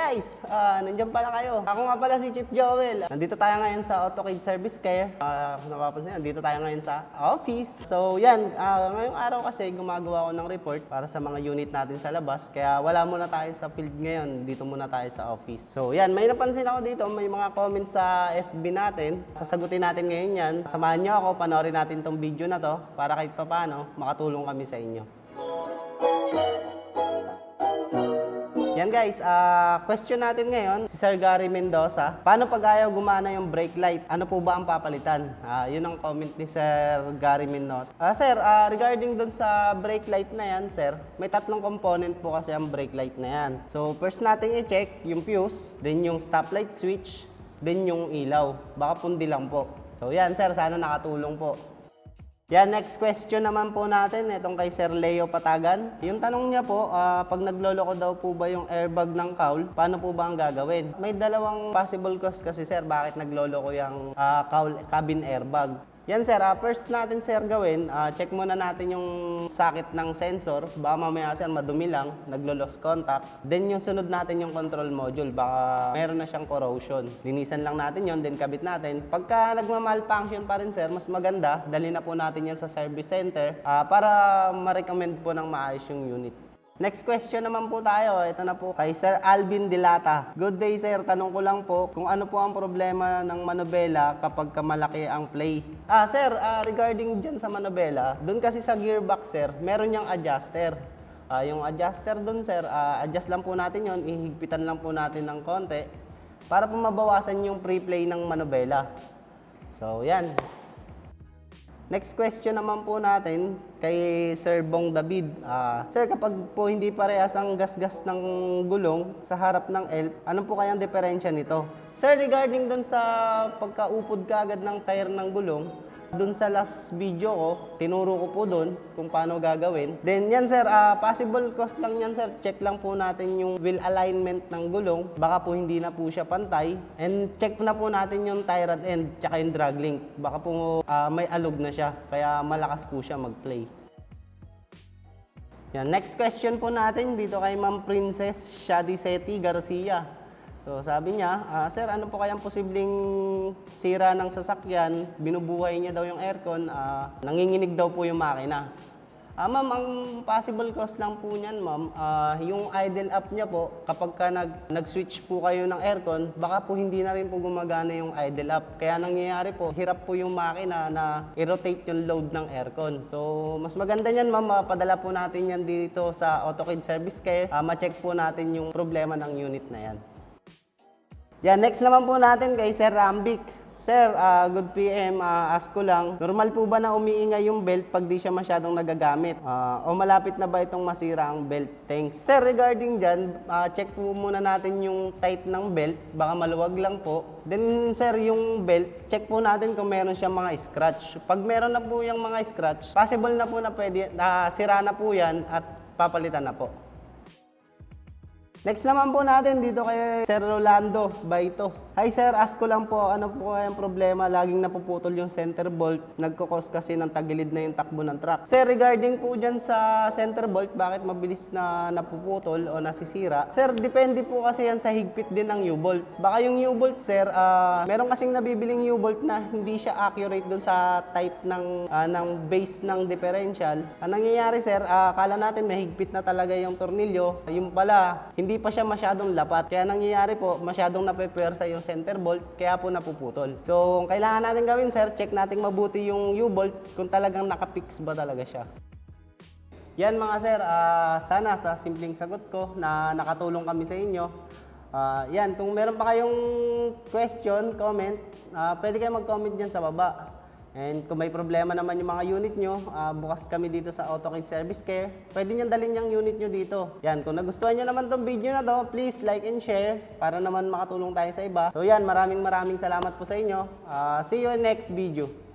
Guys, nandiyan pala kayo. Ako nga pala si Chief Joel. Nandito tayo ngayon sa AutoCAD Service Care. Kung napapansin, nandito tayo ngayon sa office. So yan, ngayong araw kasi gumagawa ko ng report para sa mga unit natin sa labas. Kaya wala muna tayo sa field ngayon, dito muna tayo sa office. So yan, may napansin ako dito, may mga comments sa FB natin. Sasagutin natin ngayon yan. Samahan nyo ako, panoorin natin tong video na to para kahit papaano makatulong kami sa inyo. Yan guys, question natin ngayon, si Sir Gary Mendoza. Paano pag ayaw gumana yung brake light? Ano po ba ang papalitan? Yun ang comment ni Sir Gary Mendoza. Sir, regarding dun sa brake light na yan, sir, may tatlong component po kasi ang brake light na yan. So, first natin i-check yung fuse, then yung stoplight switch, then yung ilaw. Baka pundi lang po. So, yan sir, sana nakatulong po. Yan, next question naman po natin, itong kay Sir Leo Patagan. Yung tanong niya po, pag nagloloko daw po ba yung airbag ng cowl, paano po ba ang gagawin? May dalawang possible cause kasi sir, bakit nagloloko yung cowl cabin airbag. Yan sir, first natin sir gawin, check muna natin yung sakit ng sensor. Baka mamaya sir madumi lang, naglo-lost contact. Then yung sunod natin yung control module, baka meron na siyang corrosion. Linisan lang natin yon, then kabit natin. Pagka nagma-malfunction pa rin sir, mas maganda, dali na po natin yan sa service center para ma-recommend po ng maayos yung unit. Next question naman po tayo. Ito na po kay Sir Alvin Dilata. Good day sir, tanong ko lang po kung ano po ang problema ng manobela kapag malaki ang play. Sir, regarding dyan sa manobela, dun kasi sa gearbox sir, meron niyang adjuster. Yung adjuster dun sir, adjust lang po natin yon, ihigpitan lang po natin ng konti para po mabawasan yung pre-play ng manobela. So yan. Next question naman po natin kay Sir Bong David. Sir, kapag po hindi parehas ang gasgas ng gulong sa harap ng elf, ano po kayang diferensya nito? Sir, regarding dun sa pagkaupod kaagad ng tire ng gulong, dun sa last video ko, tinuro ko po dun kung paano gagawin. Then yan sir, possible cause lang yan sir. Check lang po natin yung wheel alignment ng gulong. Baka po hindi na po siya pantay. And check na po natin yung tie rod end tsaka yung drag link. Baka po may alog na siya. Kaya malakas po siya mag-play. Yan, next question po natin dito kay Ma'am Princess Shadiseti Garcia. So sabi niya, sir, ano po kayang posibleng sira ng sasakyan? Binubuhay niya daw yung aircon, nanginginig daw po yung makina. Ma'am, ang possible cause lang po niyan, ma'am, yung idle up niya po, kapag ka nag-switch po kayo ng aircon, baka po hindi na rin po gumagana yung idle up. Kaya nangyayari po, hirap po yung makina na i-rotate yung load ng aircon. So, mas maganda niyan, ma'am, padala po natin yan dito sa AutoCAD Service Care. Ma-check po natin yung problema ng unit na yan. Yan, next naman po natin kay Sir Rambic. Sir, good PM, ask ko lang, normal po ba na umiingay yung belt pag di siya masyadong nagagamit? O malapit na ba itong masira ang belt? Thanks. Sir, regarding dyan, check po muna natin yung tight ng belt, baka maluwag lang po. Then sir, yung belt, check po natin kung meron siyang mga scratch. Pag meron na po yung mga scratch, possible na po na pwede, sira na po yan at papalitan na po. Next naman po natin dito kay Sir Rolando Baito. Hi sir, ask ko lang po, ano po kayang problema? Laging napuputol yung center bolt, nagkukos kasi ng tagilid na yung takbo ng truck. Sir, regarding po dyan sa center bolt, bakit mabilis na napuputol o nasisira? Sir, depende po kasi yan sa higpit din ng U-bolt. Baka yung U-bolt sir, meron kasing nabibiling U-bolt na hindi siya accurate dun sa tight ng base ng differential. Ang nangyayari sir, akala natin may higpit na talaga yung tornilyo, yung pala, hindi pa siya masyadong lapat. Kaya nangyayari po, masyadong napepwersa yung center bolt, kaya po napuputol. So, kailangan natin gawin sir, check natin mabuti yung U-bolt kung talagang nakapix ba talaga siya. Yan mga sir, sana sa simpleng sagot ko na nakatulong kami sa inyo. Yan, kung meron pa kayong question, comment, pwede kayo mag-comment dyan sa baba. And kung may problema naman yung mga unit nyo, bukas kami dito sa AutoCAD Service Care. Pwede nyo dalhin yung unit nyo dito. Yan, kung nagustuhan nyo naman tong video na to, please like and share para naman makatulong tayo sa iba. So yan, maraming salamat po sa inyo. See you in next video.